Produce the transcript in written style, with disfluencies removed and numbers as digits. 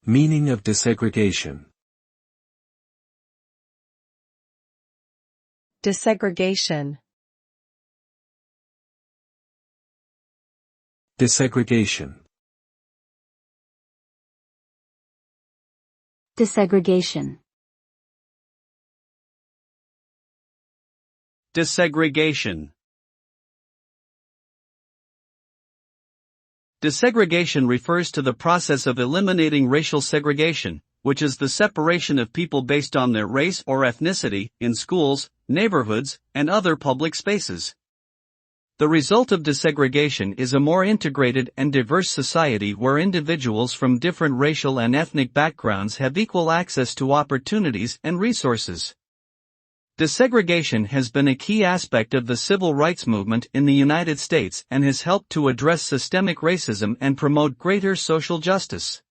Meaning of desegregation. Desegregation. Desegregation. Desegregation. Desegregation. Desegregation refers to the process of eliminating racial segregation, which is the separation of people based on their race or ethnicity, in schools, neighborhoods, and other public spaces. The result of desegregation is a more integrated and diverse society where individuals from different racial and ethnic backgrounds have equal access to opportunities and resources. Desegregation has been a key aspect of the civil rights movement in the United States and has helped to address systemic racism and promote greater social justice.